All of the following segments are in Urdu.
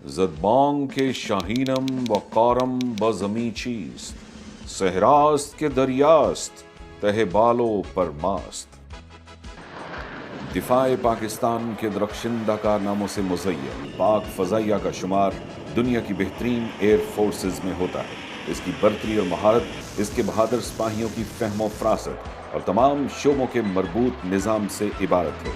زدبانگ کے شاہینم و قارم بزمی چیست، صحراست کے دریاست تہ بالو پر ماست۔ دفاع پاکستان کے درخشندہ کارناموں سے مزین پاک فضائیہ کا شمار دنیا کی بہترین ایئر فورسز میں ہوتا ہے۔ اس کی برتری اور مہارت اس کے بہادر سپاہیوں کی فہم و فراست اور تمام شعبوں کے مربوط نظام سے عبارت ہے۔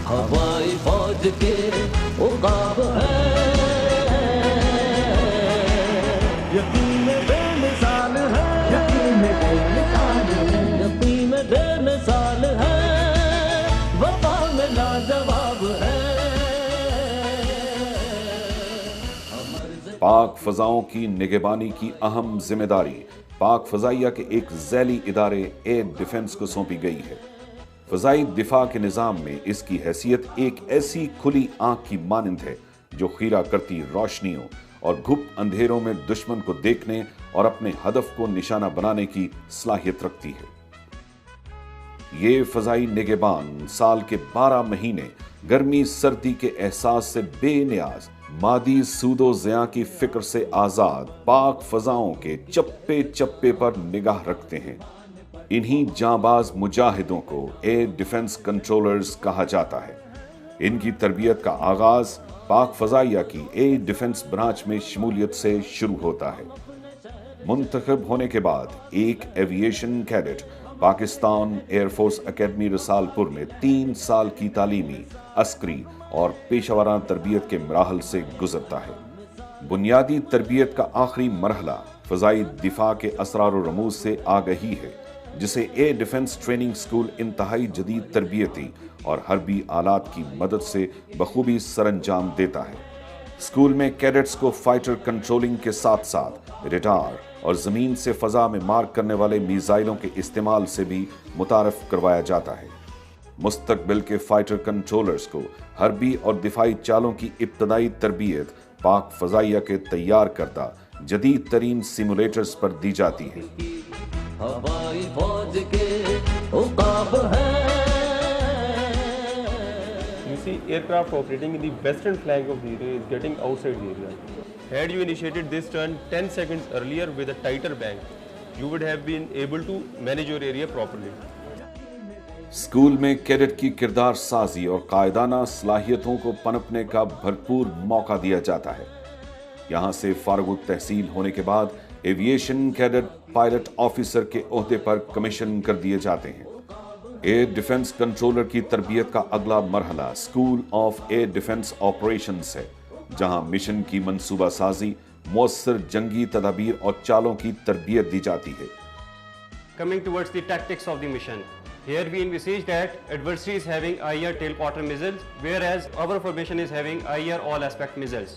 ہوائی فوج کے عقاب ہے، یقین بے مثال ہے، یقین بے مثال ہے، یقین بے مثال ہے، وفا میں لاجواب ہے۔ پاک فضاؤں کی نگہبانی کی اہم ذمہ داری پاک فضائیہ کے ایک ذیلی ادارے ایئر ڈیفنس کو سونپی گئی ہے۔ فضائی دفاع کے نظام میں اس کی حیثیت ایک ایسی کھلی آنکھ کی مانند ہے جو خیرہ کرتی روشنیوں اور گھپ اندھیروں میں دشمن کو دیکھنے اور اپنے ہدف کو نشانہ بنانے کی صلاحیت رکھتی ہے۔ یہ فضائی نگہبان سال کے 12 مہینے گرمی سردی کے احساس سے بے نیاز، مادی سود و زیاں کی فکر سے آزاد پاک فضاؤں کے چپے چپے پر نگاہ رکھتے ہیں۔ انہی جانباز مجاہدوں کو ایئر ڈیفنس کنٹرولرز کہا جاتا ہے۔ ان کی تربیت کا آغاز پاک فضائیہ کی ایئر ڈیفنس برانچ میں شمولیت سے شروع ہوتا ہے۔ منتخب ہونے کے بعد ایک aviation cadet Pakistan air force academy Risalpur میں 3 سال کی تعلیمی، عسکری اور پیشہ ورانہ تربیت کے مراحل سے گزرتا ہے۔ بنیادی تربیت کا آخری مرحلہ فضائی دفاع کے اسرار و رموز سے آگہی ہے، جسے ایئر ڈیفنس ٹریننگ سکول انتہائی جدید تربیتی اور حربی آلات کی مدد سے بخوبی سر انجام دیتا ہے۔ اسکول میں کیڈٹس کو فائٹر کنٹرولنگ کے ساتھ ساتھ ریڈار اور زمین سے فضا میں مار کرنے والے میزائلوں کے استعمال سے بھی متعارف کروایا جاتا ہے۔ مستقبل کے فائٹر کنٹرولرز کو حربی اور دفاعی چالوں کی ابتدائی تربیت پاک فضائیہ کے تیار کردہ جدید ترین سیمولیٹرز پر دی جاتی ہے۔ ہوائی فوج کے عقاب ہے۔ You see, aircraft operating in the western flank of the area is getting outside the area. Had you initiated this turn 10 seconds earlier with a tighter bank, you would have been able to manage your area properly. School میں کیڈٹ کی کردار سازی اور قائدانہ صلاحیتوں کو پنپنے کا بھرپور موقع دیا جاتا ہے۔ یہاں سے فارغ التحصیل ہونے کے بعد ایوییشن کیڈٹ پائلٹ آفیسر کے عہدے پر کمیشن کر دیے جاتے ہیں۔ ایئر ڈیفنس کنٹرولر کی تربیت کا اگلا مرحلہ school of air defence operations ہے، جہاں مشن کی منصوبہ سازی، مؤثر جنگی تدابیر اور چالوں کی تربیت دی جاتی ہے۔ Coming towards the tactics of the mission, here we envisage that adversary is having IR tail quarter missiles, whereas our formation is having IR all aspect missiles.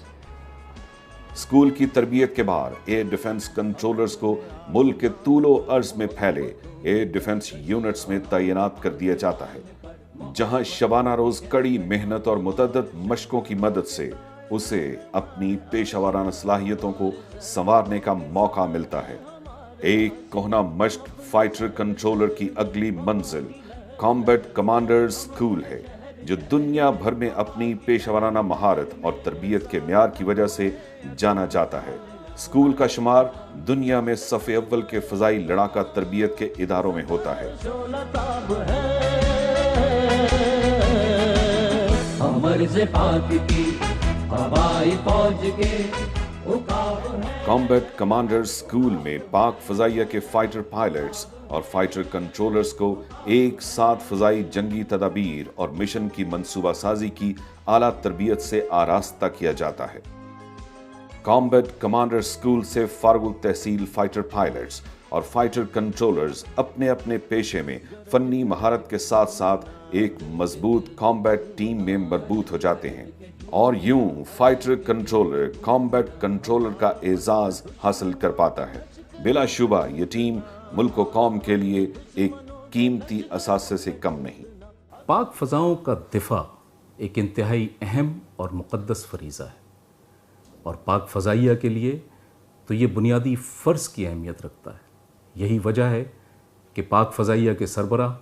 School کی تربیت کے بعد ایئر ڈیفنس کنٹرولرز کو ملک کے طول و عرض میں پھیلے ایئر ڈیفنس یونٹس میں تعینات کر دیا جاتا ہے، جہاں شبانہ روز کڑی محنت اور متعدد مشقوں کی مدد سے اسے اپنی پیشہ ورانہ صلاحیتوں کو سنوارنے کا موقع ملتا ہے۔ ایک کہنہ مشق فائٹر کنٹرولر کی اگلی منزل کامبیٹ کمانڈرز اسکول ہے، جو دنیا بھر میں اپنی پیشہ ورانہ مہارت اور تربیت کے معیار کی وجہ سے جانا جاتا ہے۔ اسکول کا شمار دنیا میں صف اول کے فضائی لڑاکا تربیت کے اداروں میں ہوتا ہے۔ کامبیٹ کمانڈر اسکول میں پاک فضائیہ کے فائٹر پائلٹس اور فائٹر کنٹرولرز کو ایک ساتھ فضائی جنگی تدابیر اور مشن کی منصوبہ سازی کی اعلیٰ تربیت سے آراستہ کیا جاتا ہے۔ کامبیٹ کمانڈر اسکول سے فارغ التحصیل فائٹر پائلٹس اور فائٹر کنٹرولرز اپنے اپنے پیشے میں فنی مہارت کے ساتھ ساتھ ایک مضبوط کامبیٹ ٹیم میں مربوط ہو جاتے ہیں، اور یوں فائٹر کنٹرولر کامبیٹ کنٹرولر کا اعزاز حاصل کر پاتا ہے۔ بلا شبہ یہ ٹیم ملک و قوم کے لیے ایک قیمتی اثاثے سے کم نہیں۔ پاک فضاؤں کا دفاع ایک انتہائی اہم اور مقدس فریضہ ہے، اور پاک فضائیہ کے لیے تو یہ بنیادی فرض کی اہمیت رکھتا ہے۔ یہی وجہ ہے کہ پاک فضائیہ کے سربراہ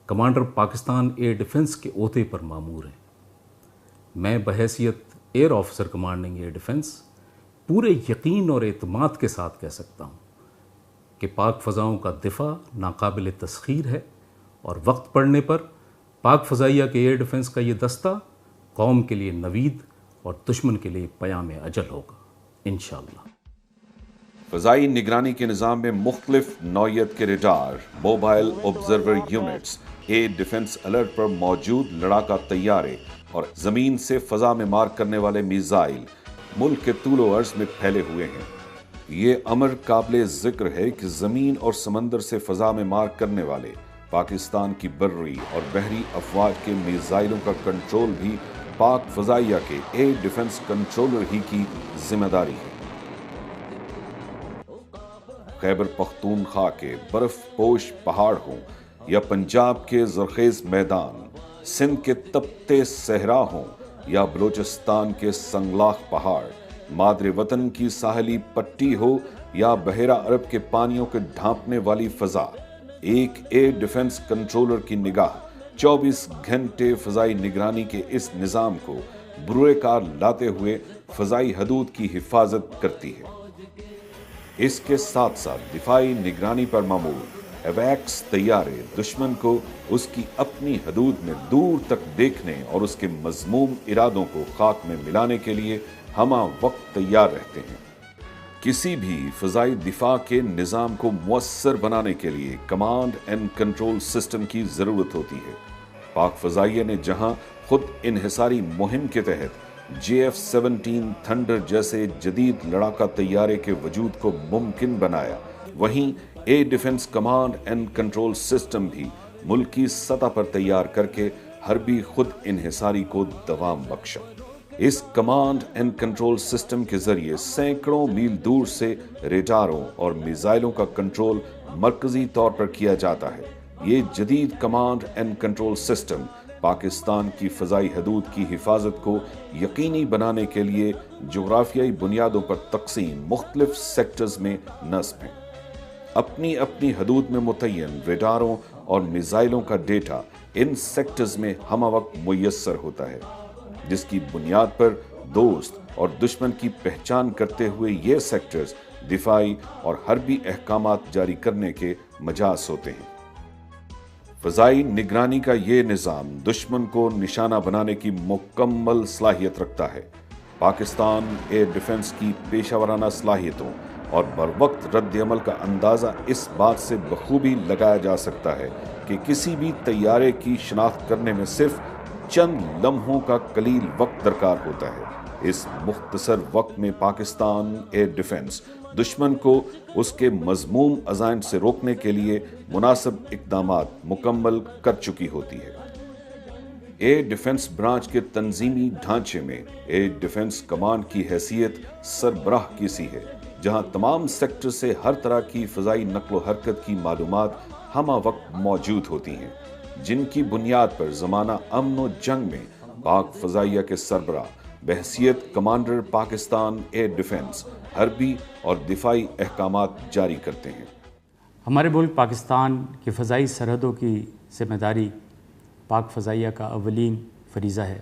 کمانڈر پاکستان ایئر ڈیفنس کے عہدے پر مامور ہیں۔ میں بحیثیت air officer commanding air defence پورے یقین اور اعتماد کے ساتھ کہہ سکتا ہوں کہ پاک فضاؤں کا دفاع ناقابل تسخیر ہے، اور وقت پڑنے پر پاک فضائیہ کے ایئر ڈیفنس کا یہ دستہ قوم کے لیے نوید اور دشمن کے لیے پیام اجل ہوگا انشاءاللہ۔ فضائی نگرانی کے نظام میں مختلف نوعیت کے radar, mobile observer units, air defence alert پر موجود لڑاکا طیارے اور زمین سے فضا میں مار کرنے والے میزائل ملک کے طول و عرض میں پھیلے ہوئے ہیں۔ یہ امر قابل ذکر ہے کہ زمین اور سمندر سے فضا میں مار کرنے والے پاکستان کی بری اور بحری افواج کے میزائلوں کا کنٹرول بھی پاک فضائیہ کے ایئر ڈیفنس کنٹرولر ہی کی ذمہ داری ہے۔ خیبر پختونخوا کے برف پوش پہاڑ ہوں یا پنجاب کے زرخیز میدان، سندھ کے تپتے صحرا ہوں یا بلوچستان کے سنگلاخ پہاڑ، مادر وطن کی ساحلی پٹی ہو یا بحیرہ عرب کے پانیوں کے ڈھانپنے والی فضا، ایک ایئر ڈیفنس کنٹرولر کی نگاہ 24 گھنٹے فضائی نگرانی کے اس نظام کو بروئے کار لاتے ہوئے فضائی حدود کی حفاظت کرتی ہے۔ اس کے ساتھ ساتھ دفاعی نگرانی پر مامور ایویکس طیارے دشمن کو اس کی اپنی حدود میں دور تک دیکھنے اور اس کے مذموم ارادوں کو خاک میں ملانے کے لیے ہمہ وقت تیار رہتے ہیں۔ کسی بھی فضائی دفاع کے نظام کو مؤثر بنانے کے لیے کمانڈ اینڈ کنٹرول سسٹم کی ضرورت ہوتی ہے۔ پاک فضائیہ نے جہاں خود انحصاری مہم کے تحت JF-17 تھنڈر جیسے جدید لڑاکا طیارے کے وجود کو ممکن بنایا، وہیں air defence command and control system بھی ملکی سطح پر تیار کر کے حربی خود انحصاری کو دوام بخشا۔ اس کمانڈ اینڈ کنٹرول سسٹم کے ذریعے سینکڑوں میل دور سے ریڈاروں اور میزائلوں کا کنٹرول مرکزی طور پر کیا جاتا ہے۔ یہ جدید command and control system Pakistan کی فضائی حدود کی حفاظت کو یقینی بنانے کے لیے جغرافیائی بنیادوں پر تقسیم مختلف سیکٹرز میں نصب ہیں۔ اپنی اپنی حدود میں متعین ریڈاروں اور میزائلوں کا ڈیٹا ان سیکٹرز میں ہمہ وقت میسر ہوتا ہے، جس کی بنیاد پر دوست اور دشمن کی پہچان کرتے ہوئے یہ سیکٹرز دفاعی اور حربی احکامات جاری کرنے کے مجاز ہوتے ہیں۔ فضائی نگرانی کا یہ نظام دشمن کو نشانہ بنانے کی مکمل صلاحیت رکھتا ہے۔ پاکستان ایئر ڈیفنس کی پیشہ ورانہ صلاحیتوں اور بروقت رد عمل کا اندازہ اس بات سے بخوبی لگایا جا سکتا ہے کہ کسی بھی طیارے کی شناخت کرنے میں صرف چند لمحوں کا قلیل وقت درکار ہوتا ہے۔ اس مختصر وقت میں پاکستان ایئر ڈیفنس دشمن کو اس کے مذموم عزائم سے روکنے کے لیے مناسب اقدامات مکمل کر چکی ہوتی ہے۔ ایئر ڈیفنس برانچ کے تنظیمی ڈھانچے میں ایئر ڈیفنس کمانڈ کی حیثیت سربراہ کی سی ہے، جہاں تمام سیکٹر سے ہر طرح کی فضائی نقل و حرکت کی معلومات ہمہ وقت موجود ہوتی ہیں، جن کی بنیاد پر زمانہ امن و جنگ میں پاک فضائیہ کے سربراہ بحیثیت کمانڈر پاکستان ایئر ڈیفنس حربی اور دفاعی احکامات جاری کرتے ہیں۔ ہمارے ملک پاکستان کی فضائی سرحدوں کی ذمہ داری پاک فضائیہ کا اولین فریضہ ہے۔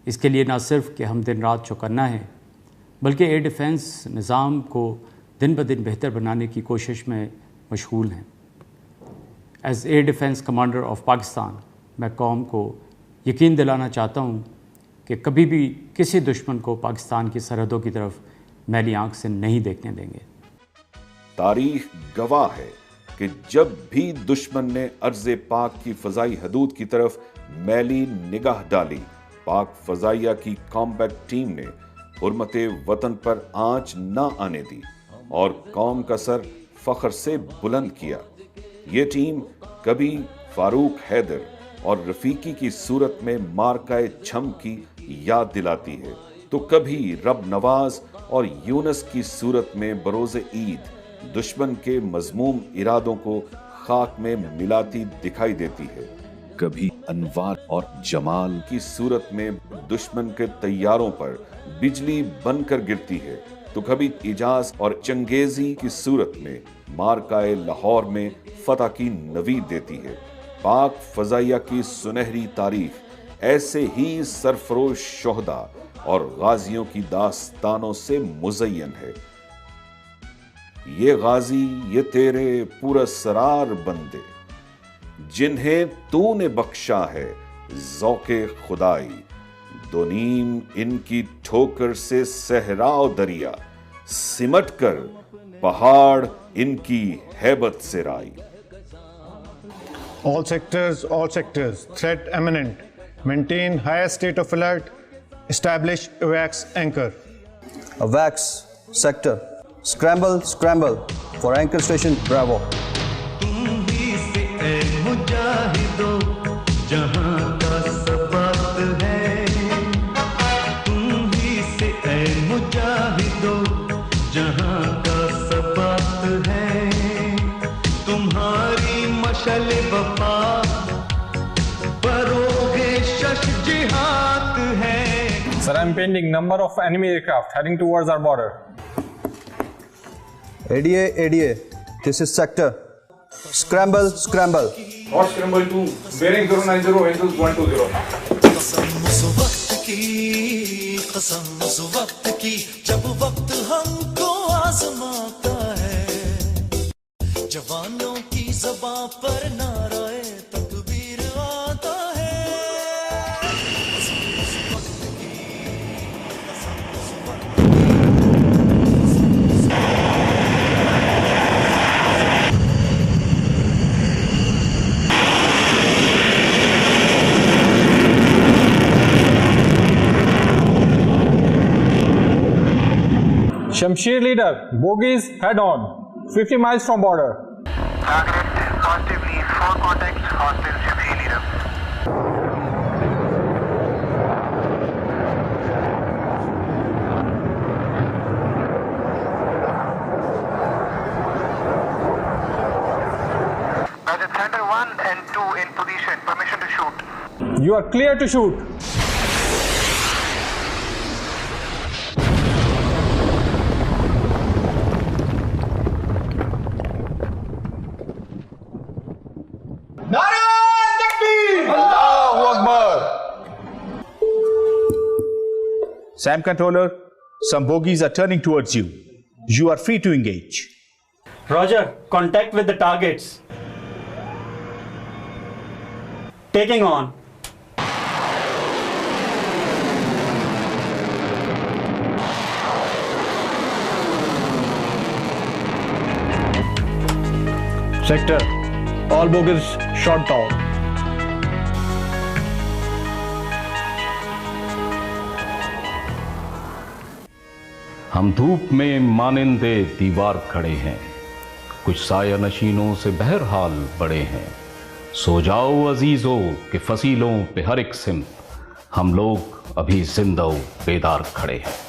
اس کے لیے نہ صرف کہ ہم دن رات چوکنا ہے، بلکہ ایئر ڈیفنس نظام کو دن بدن بہتر بنانے کی کوشش میں مشغول ہیں۔ As air defence commander of Pakistan میں قوم کو یقین دلانا چاہتا ہوں کہ کبھی بھی کسی دشمن کو پاکستان کی سرحدوں کی طرف میلی آنکھ سے نہیں دیکھنے دیں گے۔ تاریخ گواہ ہے کہ جب بھی دشمن نے ارض پاک کی فضائی حدود کی طرف میلی نگاہ ڈالی، پاک فضائیہ کی کامبیٹ ٹیم نے حرمت وطن پر آنچ نہ آنے دی اور قوم کا سر فخر سے بلند کیا۔ یہ ٹیم کبھی فاروق حیدر اور رفیقی کی صورت میں مارکائے چھم کی یاد دلاتی ہے، تو کبھی رب نواز اور یونس کی صورت میں بروز عید دشمن کے مذموم ارادوں کو خاک میں ملاتی دکھائی دیتی ہے، کبھی انوار اور جمال کی صورت میں دشمن کے طیاروں پر بجلی بن کر گرتی ہے، تو کبھی ایجاز اور چنگیزی کی صورت میں مارکائے لاہور میں فتح کی نوید دیتی ہے۔ پاک فضائیہ کی سنہری تاریخ ایسے ہی سرفروش شہداء اور غازیوں کی داستانوں سے مزین ہے۔ یہ غازی، یہ تیرے پراسرار بندے، جنہیں تو نے بخشا ہے ذوق خدائی، دو نیم ان کی ٹھوکر سے صحرا و دریا، سمٹ کر پہاڑ ان کی ہیبت سے رائی۔ All sectors, threat imminent. Maintain highest state of alert. Establish AWACS anchor. AWACS sector. Scramble for anchor station Bravo. Sir, I'm painting number of enemy aircraft heading towards our border. ADA, this is sector. Scramble. Hot scramble 2, bearing 090, angles 120. قسم اس وقت کی جب وقت ہم کو آزماتا ہے، جوانوں کی زباں پر نعرہ تکبیر آتا ہے۔ Shamsher leader, bogies head on, 50 miles from border. Targeted positively, 4 contacts, hostile Shamsher leader. Roger, Thunder 1 and 2 in position, permission to shoot. You are clear to shoot. SAM controller, some bogies are turning towards you. You are free to engage. Roger, contact with the targets. Taking on. Sector, all bogies shot down. ہم دھوپ میں مانندے دیوار کھڑے ہیں، کچھ سایہ نشینوں سے بہرحال بڑے ہیں۔ سو جاؤ عزیزو کہ فصیلوں پہ ہر ایک سمت ہم لوگ ابھی زندہ و بیدار کھڑے ہیں۔